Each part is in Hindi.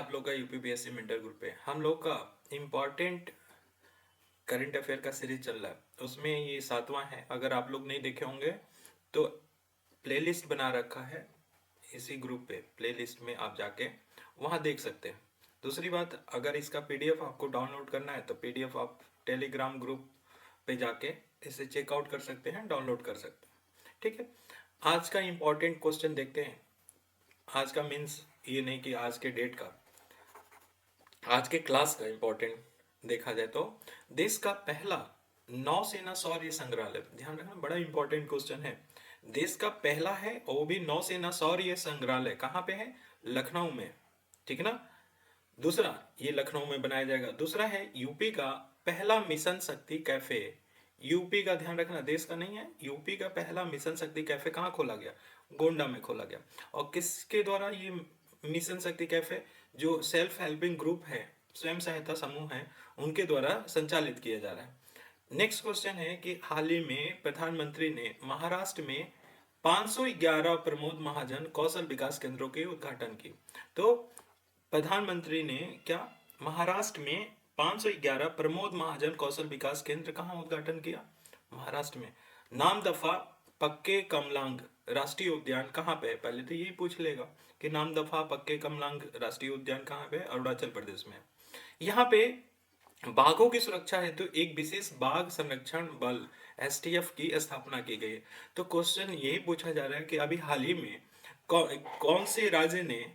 आप लोग का यूपीपीएससी मेंटर ग्रुप पे हम लोग का इम्पोर्टेंट करंट अफेयर का सीरीज चल रहा है। उसमें ये 7वां है। अगर आप लोग नहीं देखे होंगे तो प्लेलिस्ट बना रखा है इसी ग्रुप पे, प्लेलिस्ट में आप जाके वहाँ देख सकते हैं। दूसरी बात, अगर इसका पीडीएफ आपको डाउनलोड करना है तो पीडीएफ आप टेलीग्राम ग्रुप पे जाके इसे चेकआउट कर सकते हैं, डाउनलोड कर सकते हैं। ठीक है, आज का इम्पोर्टेंट क्वेश्चन देखते हैं। आज का मीन्स ये नहीं कि आज के डेट का, आज के क्लास का इम्पोर्टेंट देखा जाए तो देश का पहला नौसेना शौर्य संग्रहालय, ध्यान रखना बड़ा इंपॉर्टेंट क्वेश्चन है। देश का पहला है और वो भी नौसेना शौर्य संग्रहालय कहाँ पे है? लखनऊ में। ठीक है ना। दूसरा, ये लखनऊ में बनाया जाएगा। दूसरा है यूपी का पहला मिशन शक्ति कैफे। यूपी का ध्यान रखना, देश का नहीं है। यूपी का पहला मिशन शक्ति कैफे कहाँ खोला गया? गोंडा में खोला गया। और किसके द्वारा ये मिशन शक्ति कैफे? जो सेल्फ हेल्पिंग ग्रुप है, स्वयं सहायता समूह है, उनके द्वारा संचालित किया जा रहा है। नेक्स्ट क्वेश्चन है कि हाल ही में प्रधानमंत्री ने महाराष्ट्र में 511 प्रमोद महाजन कौशल विकास केंद्रों के उद्घाटन की। तो प्रधानमंत्री ने क्या महाराष्ट्र में 511 प्रमोद महाजन कौशल विकास केंद्र कहाँ उद्घाटन किया? महाराष्ट्र में। नामदफा पक्के कमलांग राष्ट्रीय उद्यान कहाँ पे है? पहले तो यही पूछ लेगा कि नामदफा पक्के कमलांग राष्ट्रीय उद्यान कहाँ पे? अरुणाचल प्रदेश में। यहाँ पे बाघों की सुरक्षा हेतु एक विशेष बाघ संरक्षण बल एसटीएफ की स्थापना की गई है। तो क्वेश्चन यही पूछा जा रहा है कि अभी हाल ही में कौन से राज्य ने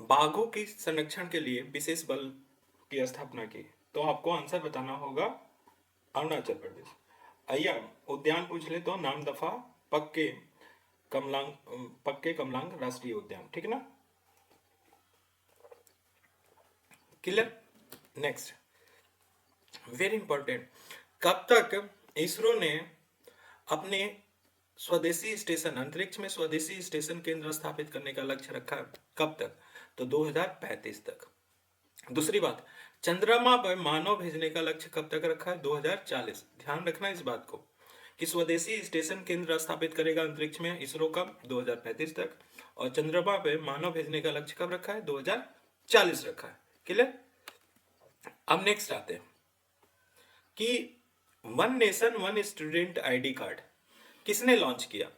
बाघों की संरक्षण के लिए विशेष बल की स्थापना की? तो आपको आंसर बताना होगा अरुणाचल प्रदेश। आइए उद्यान पूछ ले तो नामदफा पक्के कमलांग राष्ट्रीय उद्यान। ठीक है ना, क्लियर। नेक्स्ट, वेरी इंपॉर्टेंट, कब तक इसरो ने अपने स्वदेशी स्टेशन, अंतरिक्ष में स्वदेशी स्टेशन केंद्र स्थापित करने का लक्ष्य रखा? कब तक? तो 2035 तक। दूसरी बात, चंद्रमा पर मानव भेजने का लक्ष्य कब तक रखा है? 2040। ध्यान रखना इस बात को कि स्वदेशी स्टेशन केंद्र स्थापित करेगा अंतरिक्ष में इसरो कब? 2035 तक। और चंद्रमा पर मानव भेजने का लक्ष्य कब रखा है? 2040 रखा है। क्लियर। अब नेक्स्ट आते हैं कि one nation one student ID card किसने लॉन्च किया?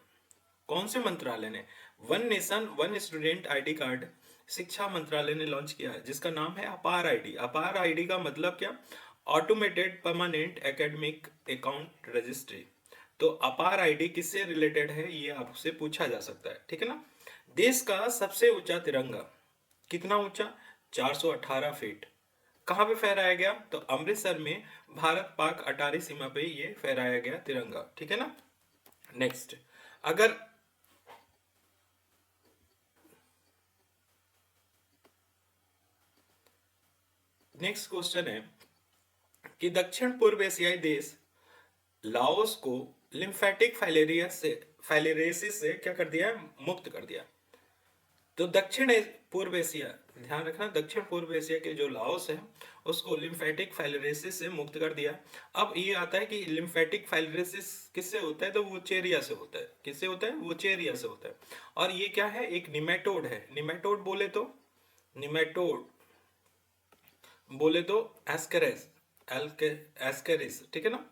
कौन से मंत्रालय ने? One nation one student ID card शिक्षा मंत्रालय ने लॉन्च किया है, जिसका नाम है अपार आईडी। अपार आईडी का मतलब क्या? Automated permanent academic account registry. तो अपार आईडी किससे रिलेटेड है, ये आपसे पूछा जा सकता है। ठीक है ना। देश का सबसे ऊंचा तिरंगा कितना ऊंचा? 418 फीट। कहाँ पे फहराया गया? तो अमृतसर में भारत पाक अटारी सीमा पे ये फहराया गया तिरंगा। ठीक है ना। नेक्स्ट, अगर नेक्स्ट क्वेश्चन है कि दक्षिण पूर्व एशियाई देश लाओस को लिम्फेटिक फाइलेरियोसिस से क्या कर दिया है? मुक्त कर दिया। तो पूर्व एशिया, ध्यान रखना, दक्षिण पूर्व एशिया के जो लाओस है उसको लिम्फेटिक फाइलेरियोसिस से मुक्त कर दिया। अब ये आता है कि लिम्फेटिक फाइलेरियोसिस किससे होता है? तो वुचेरिया से होता है। किससे होता है? वुचेरिया से होता है। और ये क्या है? एक निमेटोड है। निमेटोड बोले तो एस्केरिस। ठीक है ना।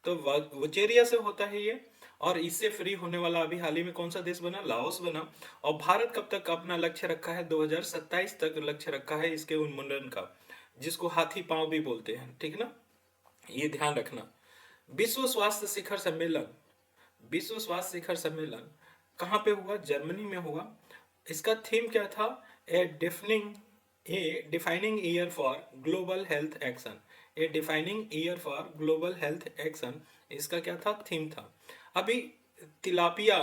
तो वुचेरिया से होता है ये। और इससे फ्री होने वाला अभी हाल ही में कौन सा देश बना? लाओस बना। और भारत कब तक अपना लक्ष्य रखा है? 2027 तक लक्ष्य रखा है इसके उन्मूलन का, जिसको हाथी पांव भी बोलते हैं। ठीक है ना, ये ध्यान रखना। विश्व स्वास्थ्य शिखर सम्मेलन, विश्व स्वास्थ्य शिखर सम्मेलन कहाँ पे हुआ? जर्मनी में हुआ। इसका थीम क्या था? Defining year for global health action. A defining year for global health action, इसका क्या था? थीम था। अभी तिलापिया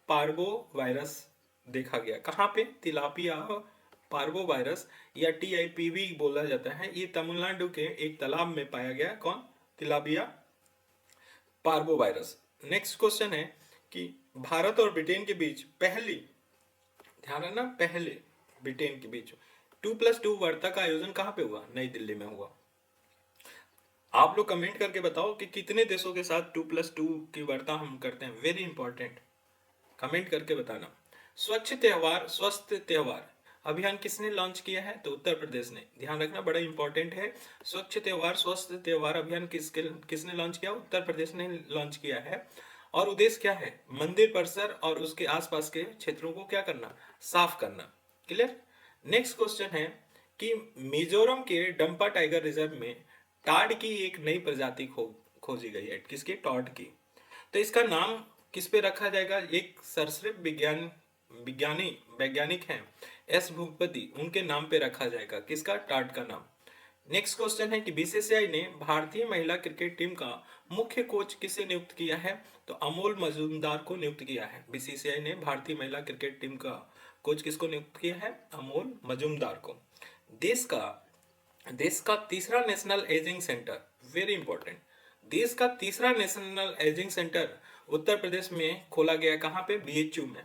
पार्वो वायरस देखा गया। कहाँ पे? तिलापिया पार्वो वायरस या TIPV बोला जाता है। ये तमिलनाडु के एक तालाब में पाया गया। कौन? Tilapia parvo virus. Next question है कि भारत और ब्रिटेन के बीच पहली, ध्यान रखना, पहले ब्रिटेन के बीच 2+2 वार्ता का आयोजन कहाँ पे हुआ? नई दिल्ली में हुआ। आप लोग कमेंट करके बताओ कि कितने देशों के साथ 2+2 की वार्ता हम करते हैं। वेरी इंपॉर्टेंट, कमेंट करके बताना। स्वच्छ त्योहार स्वस्थ त्योहार अभियान किसने लॉन्च किया है? तो उत्तर प्रदेश ने। ध्यान रखना, बड़ा इंपॉर्टेंट है। स्वच्छ त्योहार स्वस्थ त्योहार अभियान किसने लॉन्च किया? उत्तर प्रदेश ने लॉन्च किया है। और उद्देश्य क्या है? मंदिर परिसर और उसके आसपास के क्षेत्रों को क्या करना? साफ करना। क्लियर। नेक्स्ट क्वेश्चन है कि मिजोरम के डंपा टाइगर रिजर्व में टाड की एक नई प्रजाति खोजी गई है। किसकी? टाड की। तो इसका नाम किस पे रखा जाएगा? एक सरीसृप वैज्ञानिक हैं एस भूपति, उनके नाम पे रखा जाएगा। किसका? टाड का नाम। नेक्स्ट क्वेश्चन है कि बीसीसीआई ने भारतीय महिला क्रिकेट टीम का मुख्य कोच किसे नियुक्त किया है? तो अमोल मजूमदार को नियुक्त किया है। बीसीसीआई ने भारतीय महिला क्रिकेट टीम का कोच किसको नियुक्त किया है? अमोल मजूमदार को। देश का तीसरा national ageing centre, very important, देश का तीसरा national ageing centre Uttar Pradesh में खोला गया। कहाँ पे? बीएचयू में।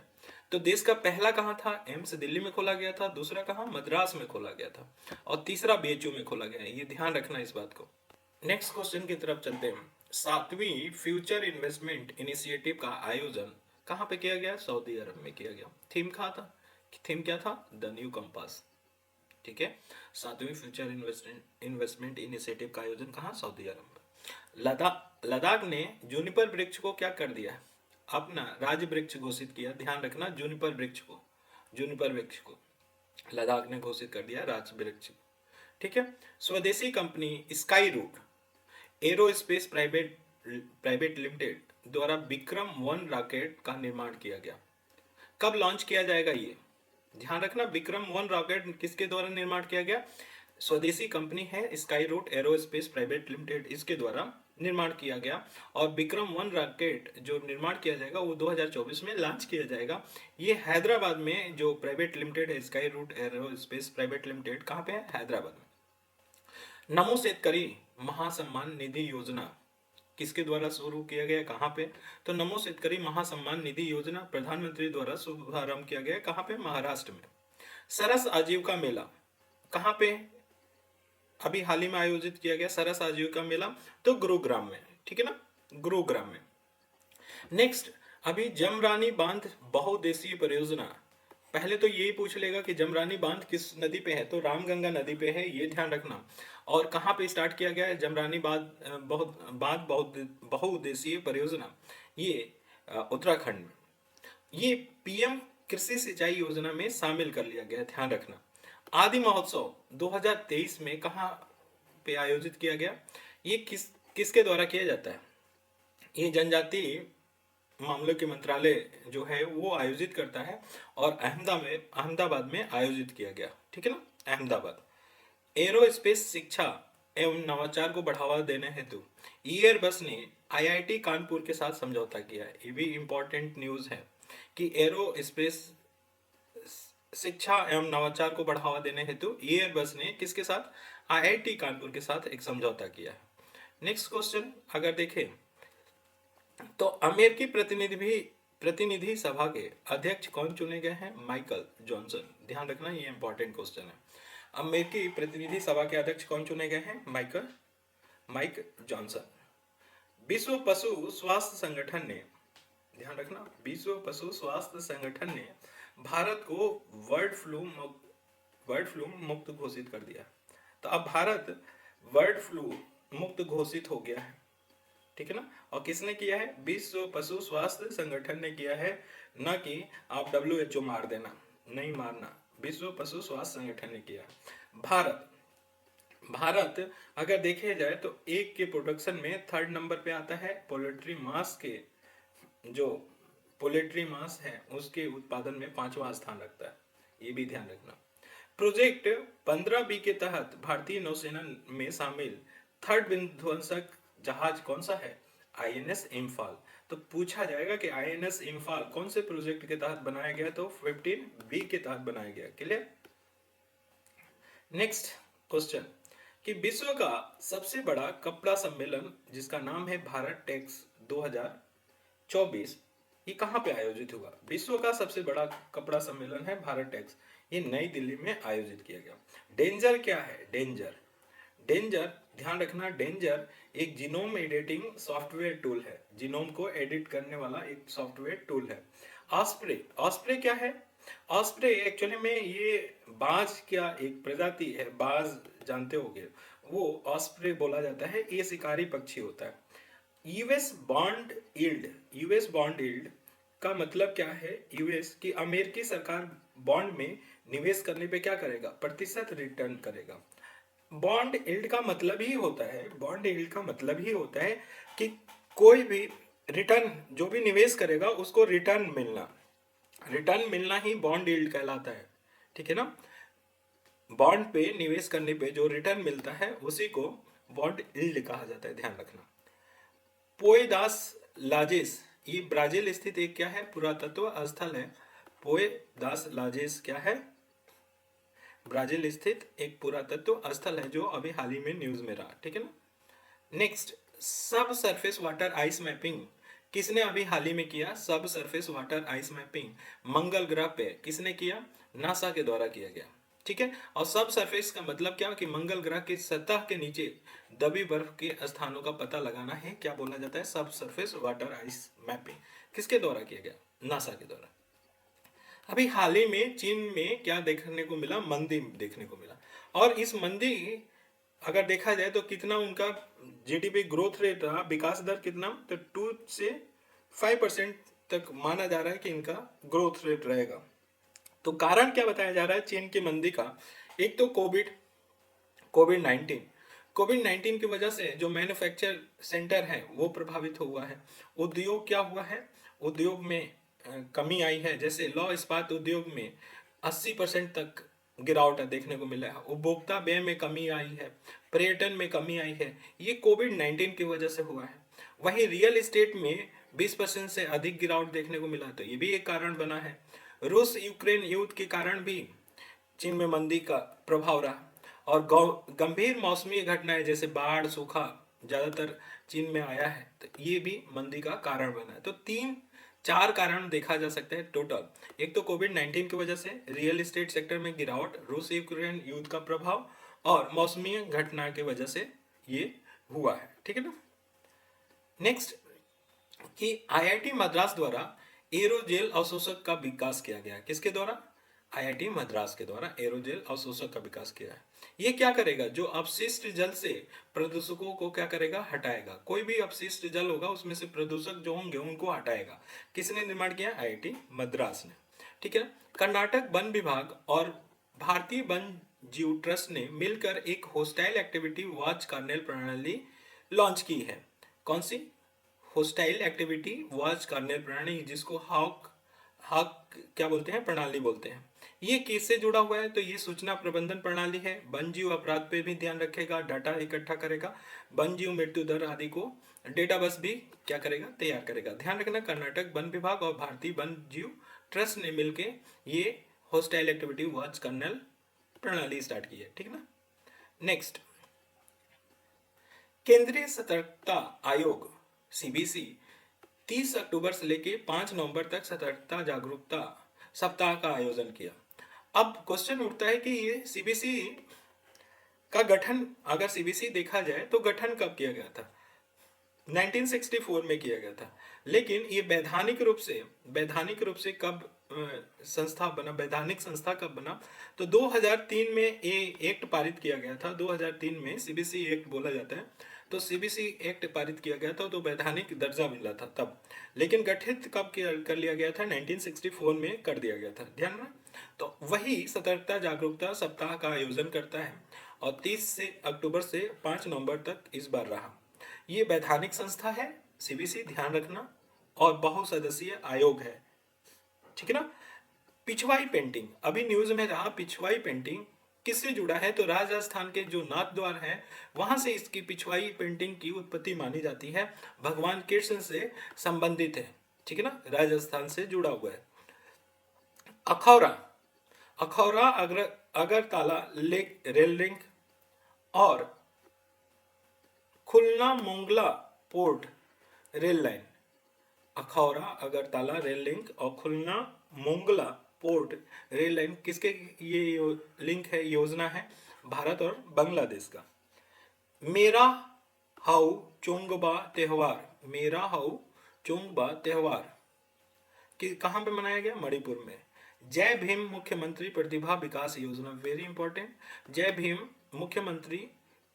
तो देश का पहला कहाँ था? एम्स दिल्ली में खोला गया था। दूसरा कहाँ? मद्रास में खोला गया था। और तीसरा बीएचयू में खोला गया है। ये ध्यान रखना इस बात को। नेक्स्ट क्वेश्चन की तरफ चलते हैं। 7वीं फ्यूचर इन्वेस्टमेंट इनिशिएटिव का आयोजन कहाँ पे किया गया? सऊदी अरब में किया गया। थीम कहाँ था? थीम क्या था? The new compass. ठीक है। 7वीं फ्यूचर इन्वेस्टमेंट इनिशिएटिव का आयोजन कहाँ? सऊदी अरब में। लद्दाख ने जूनिपर वृक्ष को क्या कर दिया? अपना राज्य वृक्ष घोषित किया। ध्यान रखना, जूनिपर वृक्ष को लद्दाख ने घोषित कर दिया राज्य वृक्ष। ठीक है। स्वदेशी company Skyroot Aerospace private limited द्वारा विक्रम-1 रॉकेट का निर्माण किया गया। कब लॉन्च किया जाएगा ये? ध्यान रखना, विक्रम-1 रॉकेट किसके द्वारा निर्माण किया गया? स्वदेशी कंपनी है Skyroot Aerospace private limited, इसके द्वारा निर्माण किया गया। और विक्रम-1 रॉकेट जो निर्माण किया जाएगा वो 2024 में लॉन्च किया जाएगा। ये हैदराबाद में जो प्राइवेट लिमिटेड है Skyroot Aerospace private limited, कहाँ पे है? हैदराबाद में। नमो शेतकरी महासम्मान निधि योजना किसके द्वारा शुरू किया गया? कहाँ पे? तो नमो शेतकरी महासम्मान निधि योजना प्रधानमंत्री द्वारा शुभारंभ किया गया। कहाँ पे? महाराष्ट्र में। सरस आजीविका मेला कहाँ पे अभी हाल ही में आयोजित किया गया? सरस आजीविका मेला तो गुरुग्राम में। ठीक है ना, गुरुग्राम में। नेक्स्ट, अभी जमरानी बांध बहुउद्देशीय परियोजना, पहले तो यही पूछ लेगा कि जमरानी बांध किस नदी पे है? तो रामगंगा नदी पे है, ये ध्यान रखना। और कहाँ पे स्टार्ट किया गया है जमरानी बांध बहुउद्देशीय परियोजना? ये उत्तराखंड में। ये पीएम कृषि सिंचाई योजना में शामिल कर लिया गया, ध्यान रखना। आदि महोत्सव 2023 में कहाँ पे आयोजित किया गया? ये किसके द्वारा किया जाता है? ये जनजातीय मामलों के मंत्रालय जो है वो आयोजित करता है और अहमदाबाद में आयोजित किया गया। ठीक है ना, अहमदाबाद। एरोस्पेस शिक्षा एवं नवाचार को बढ़ावा देने हेतु एयरबस ने आईआईटी कानपुर के साथ समझौता किया है। ये भी इंपॉर्टेंट न्यूज है कि एरोस्पेस शिक्षा एवं नवाचार को बढ़ावा देने हेतु एयरबस ने किसके साथ? आईआईटी कानपुर के साथ एक समझौता किया है। नेक्स्ट क्वेश्चन अगर देखें तो अमेरिकी प्रतिनिधि सभा के अध्यक्ष कौन चुने गए हैं? Michael Johnson. ध्यान रखना, ये इंपॉर्टेंट क्वेश्चन है। अमेरिकी प्रतिनिधि सभा के अध्यक्ष कौन चुने गए हैं? Mike Johnson. विश्व पशु स्वास्थ्य संगठन ने, ध्यान रखना, विश्व पशु स्वास्थ्य संगठन ने भारत को बर्ड फ्लू मुक्त घोषित कर दिया। तो अब भारत बर्ड फ्लू मुक्त घोषित हो गया है। ठीक है ना। और किसने किया है? विश्व पशु स्वास्थ्य संगठन ने किया है, न कि आप WHO मार देना, नहीं मारना। विश्व पशु स्वास्थ्य संगठन ने किया। भारत अगर देखे जाए तो एग के प्रोडक्शन में 3rd नंबर पे आता है। पोल्ट्री मांस है उसके उत्पादन में 5वां स्थान रखता है, ये भी ध्यान रखना। प्रोजेक्ट 15B के तहत भारतीय नौसेना में शामिल 3rd विध्वंसक जहाज कौन सा है? INS इम्फाल। तो पूछा जाएगा कि INS इम्फाल कौन से प्रोजेक्ट के तहत बनाया गया? तो 15B के तहत बनाया गया। क्लियर। नेक्स्ट क्वेश्चन कि विश्व का सबसे बड़ा कपड़ा सम्मेलन जिसका नाम है भारत टेक्स 2024, ये कहाँ पे आयोजित हुआ? विश्व का सबसे बड़ा कपड़ा सम्मेलन है भारत टेक्स, ये नई दिल्ली में आयोजित किया गया। डेंजर क्या है? डेंजर ध्यान रखना, डेंजर एक जीनोम एडिटिंग सॉफ्टवेयर टूल है। जीनोम को एडिट करने वाला एक सॉफ्टवेयर टूल है। ऑस्प्रे क्या है? ऑस्प्रे एक्चुअली में ये बाज क्या एक प्रजाति है, बाज जानते होगे, वो ऑस्प्रे बोला जाता है, ये शिकारी पक्षी होता है। US bond yield, US bond yield का मतलब क्या है? यूएस की अमेरिकी सरकार बॉन्ड में निवेश करने पे क्या करेगा? प्रतिशत रिटर्न करेगा। बॉन्ड यील्ड का मतलब ही होता है, बॉन्ड यील्ड का मतलब ही होता है कि कोई भी रिटर्न, जो भी निवेश करेगा उसको रिटर्न मिलना, रिटर्न मिलना ही बॉन्ड यील्ड कहलाता है। ठीक है ना? बॉन्ड पे निवेश करने पे जो रिटर्न मिलता है उसी को बॉन्ड यील्ड कहा जाता है, ध्यान रखना। पोएदास लाजेस, ये ब्राजील स्थित एक क्या है? पुरातत्व स्थल है। पोएदास लाजेस क्या है? ब्राजील स्थित एक पुरातत्व स्थल है जो अभी हाल ही में न्यूज में रहा। ठीक है ना? नेक्स्ट, सब सरफेस वाटर आइस मैपिंग किसने अभी हाल ही में किया? सब सरफेस वाटर आइस मैपिंग मंगल ग्रह पे किसने किया? नासा के द्वारा किया गया। ठीक है? और सब सरफेस का मतलब क्या कि मंगल ग्रह की सतह के नीचे दबी बर्फ के स्थानों का पता लगाना है, क्या बोला जाता है? सब सरफेस वाटर आइस मैपिंग। किसके द्वारा किया गया? नासा के द्वारा। अभी हाल ही में चीन में क्या देखने को मिला? मंदी देखने को मिला। और इस मंदी अगर देखा जाए तो कितना उनका जीडीपी ग्रोथ रेट रहा, विकास दर कितना? तो 2 से 5% तक माना जा रहा है कि इनका ग्रोथ रेट रहेगा। तो कारण क्या बताया जा रहा है चीन की मंदी का? एक तो कोविड 19, कोविड 19 की वजह से जो मैन्युफैक्चर सेंटर है वो प्रभावित हुआ है। उद्योग क्या हुआ है? उद्योग में कमी आई है। जैसे लौह इस्पात उद्योग में 80% तक गिरावट देखने को मिला है। उपभोक्ता व्यय में कमी आई है, पर्यटन में कमी आई है। ये कोविड 19 की वजह से हुआ है। वहीं रियल एस्टेट में 20% से अधिक गिरावट देखने को मिला, तो ये भी एक कारण बना है। रूस यूक्रेन युद्ध के कारण भी चीन में मंदी का प्रभाव रहा। और गंभीर मौसमी घटनाएं जैसे बाढ़, सूखा ज्यादातर चीन में आया है, तो ये भी मंदी का कारण बना है। तो 3-4 कारण देखा जा सकता है टोटल। एक तो कोविड 19 की वजह से रियल एस्टेट सेक्टर में गिरावट, रूस यूक्रेन युद्ध का प्रभाव और मौसमी घटना की वजह से ये हुआ है। ठीक है ना? नेक्स्ट, कि आईआईटी मद्रास द्वारा एरोजेल अवशोषक का विकास किया गया। किसके द्वारा? आईआईटी मद्रास के द्वारा एरोजेल अवशोषक का विकास किया है। ये क्या करेगा? जो अपशिष्ट जल से प्रदूषकों को क्या करेगा? हटाएगा। कोई भी अपशिष्ट जल होगा उसमें से प्रदूषक जो होंगे उनको हटाएगा। किसने निर्माण किया? आईआईटी मद्रास ने। ठीक है। कर्नाटक वन विभाग और भारतीय वन जीव ट्रस्ट ने मिलकर एक होस्टाइल एक्टिविटी वॉच कर्नेल प्रणाली लॉन्च की है। कौन सी? होस्टाइल एक्टिविटी वॉच कर्नेल प्रणाली, जिसको हॉक हॉक क्या बोलते हैं? प्रणाली बोलते हैं। ये किससे जुड़ा हुआ है? तो ये सूचना प्रबंधन प्रणाली है। वन जीव अपराध पे भी ध्यान रखेगा, डाटा इकट्ठा करेगा, वन जीव मृत्यु दर आदि को डेटा बस भी क्या करेगा? तैयार करेगा। ध्यान रखना, कर्नाटक वन विभाग और भारतीय वन जीव ट्रस्ट ने मिलकर ये होस्टाइल एक्टिविटी वॉच कर्नेल प्रणाली स्टार्ट की है। ठीक ना? नेक्स्ट, केंद्रीय सतर्कता आयोग सीबीसी 30 अक्टूबर से लेके 5 नवंबर तक सतर्कता जागरूकता सप्ताह का आयोजन किया। अब क्वेश्चन उठता है कि ये सीबीसी का गठन, अगर सीबीसी देखा जाए तो गठन कब किया गया था? 1964 में किया गया था। लेकिन ये वैधानिक रूप से कब संस्था बना, वैधानिक संस्था कब बना? तो 2003 में ये एक्ट पारित किया गया था। 2003 में सीबीसी एक्ट बोला जाता है। तो सीबीसी एक्ट पारित किया गया था, तो वैधानिक दर्जा मिला था तब। लेकिन गठित कब कर लिया गया था? 1964 में कर दिया गया था। ध्यान में। तो वही सतर्कता जागरूकता सप्ताह का आयोजन करता है और 30 से अक्टूबर से 5 नवंबर तक इस बार रहा। ये वैधानिक संस्था है सीबीसी, ध्यान रखना, और बहुसदस्यीय आयोग है। ठीक है ना? पिछवाई पेंटिंग अभी न्यूज में रहा। पिछवाई पेंटिंग किससे जुड़ा है? तो राजस्थान के जो नाथ द्वार है वहां से इसकी पिछवाई पेंटिंग की उत्पत्ति मानी जाती है। भगवान कृष्ण से संबंधित है। ठीक है ना? राजस्थान से जुड़ा हुआ है। अखौरा, अखौरा अगरतला रेल लिंक और Khulna Mongla port rail line. Akhaura Agartala rail link और Khulna Mongla port rail line किसके ये लिंक है, योजना है? भारत और बांग्लादेश का। मेरा हाउ चोंगबा त्योहार, मेरा हाउ चोंगबा त्योहार कि कहाँ पे मनाया गया? मणिपुर में। जय भीम मुख्यमंत्री प्रतिभा विकास योजना, वेरी इंपॉर्टेंट। जय भीम मुख्यमंत्री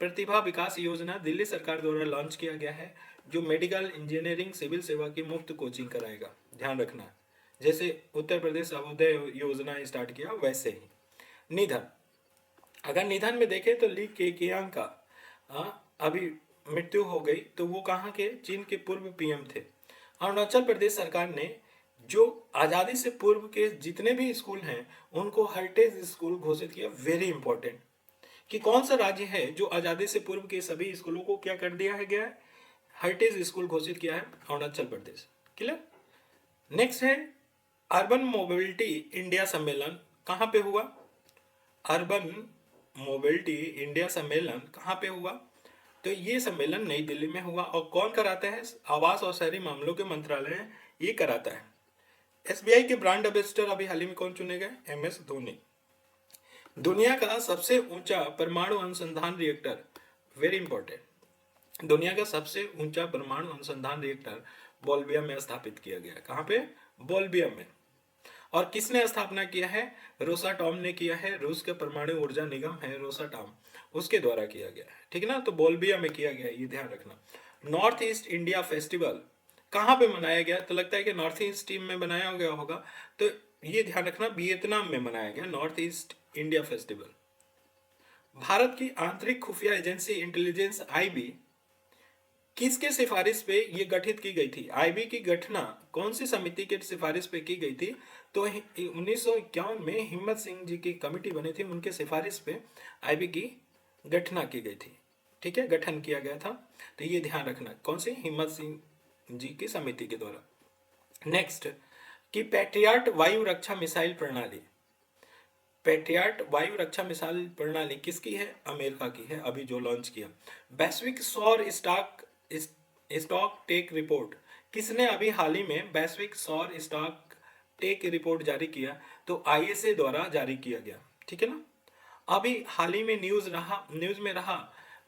प्रतिभा विकास योजना दिल्ली सरकार द्वारा लॉन्च किया गया है, जो मेडिकल, इंजीनियरिंग, सिविल सेवा की मुफ्त कोचिंग कराएगा। ध्यान रखना, जैसे उत्तर प्रदेश अभ्युदय योजना स्टार्ट किया वैसे ही। निधन, अगर निधन में देखें तो ली केकियांग का अभी मृत्यु हो गई, तो वो कहाँ के, चीन के पूर्व पीएम थे। अरुणाचल प्रदेश सरकार ने जो आज़ादी से पूर्व के जितने भी स्कूल हैं उनको हेरिटेज स्कूल घोषित किया। वेरी इंपॉर्टेंट, कि कौन सा राज्य है जो आज़ादी से पूर्व के सभी स्कूलों को क्या कर दिया है गया है, हेरिटेज स्कूल घोषित किया है, अरुणाचल प्रदेश। क्लियर। नेक्स्ट है अर्बन मोबिलिटी इंडिया सम्मेलन, कहाँ पे हुआ? अर्बन मोबिलिटी इंडिया सम्मेलन कहाँ पे हुआ? तो ये सम्मेलन नई दिल्ली में हुआ, और कौन कराता है? आवास और शहरी मामलों के मंत्रालय ये कराता है। एसबीआई के ब्रांड एम्बेसडर अभी हाल ही में कौन चुने गए? एमएस धोनी। दुनिया का सबसे ऊंचा परमाणु अनुसंधान रिएक्टर, वेरी इंपॉर्टेंट, दुनिया का सबसे ऊंचा परमाणु अनुसंधान रिएक्टर बोल्बिया में स्थापित किया गया। कहाँ पे? बोल्बिया में। और किसने स्थापना किया है? रोसाटॉम ने किया है, रूस के परमाणु ऊर्जा निगम है रोसाटॉम, उसके द्वारा किया गया है। ठीक है ना, तो बोल्बिया में किया गया है, ये ध्यान रखना। नॉर्थ ईस्ट इंडिया फेस्टिवल कहाँ पे मनाया गया? तो लगता है कि नॉर्थ ईस्ट टीम में बनाया गया होगा, तो ये ध्यान रखना, वियतनाम में मनाया गया north east India festival. Bharat की आंतरिक खुफिया एजेंसी इंटेलिजेंस आईबी किसके सिफारिश पे ये गठित की गई थी? आईबी की गठना कौन सी समिति के सिफारिश पे की गई थी? तो 1951 में हिम्मत सिंह जी की कमेटी बनी थी, उनके सिफारिश पे आईबी की गठना की गई थी। ठीक है, गठन किया गया था, तो ये ध्यान रखना, कौन सी? हिम्मत सिंह जी की समिति के द्वारा। नेक्स्ट, कि पैट्रियट वायु रक्षा मिसाइल प्रणाली, पैट्रियट वायु रक्षा मिसाइल प्रणाली किसकी है? अमेरिका की है, अभी जो लॉन्च किया। वैश्विक सौर स्टॉक टेक रिपोर्ट, किसने अभी हाल ही में वैश्विक सौर स्टॉक टेक रिपोर्ट जारी किया? तो आईएसए द्वारा जारी किया गया। ठीक है ना। अभी हाल ही में न्यूज में रहा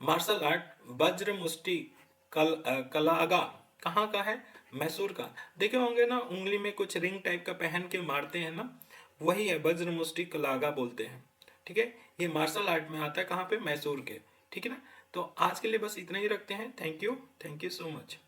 मार्शल आर्ट वज्र मुष्टि कलागा, कहाँ का है? मैसूर का। देखे होंगे ना, उंगली में कुछ रिंग टाइप का पहन के मारते हैं ना, वही है वज्र मुष्टि कलागा बोलते हैं। ठीक है, ये मार्शल आर्ट में आता है, कहाँ पे? मैसूर के। ठीक है ना। तो आज के लिए बस इतना ही रखते हैं। Thank you so much.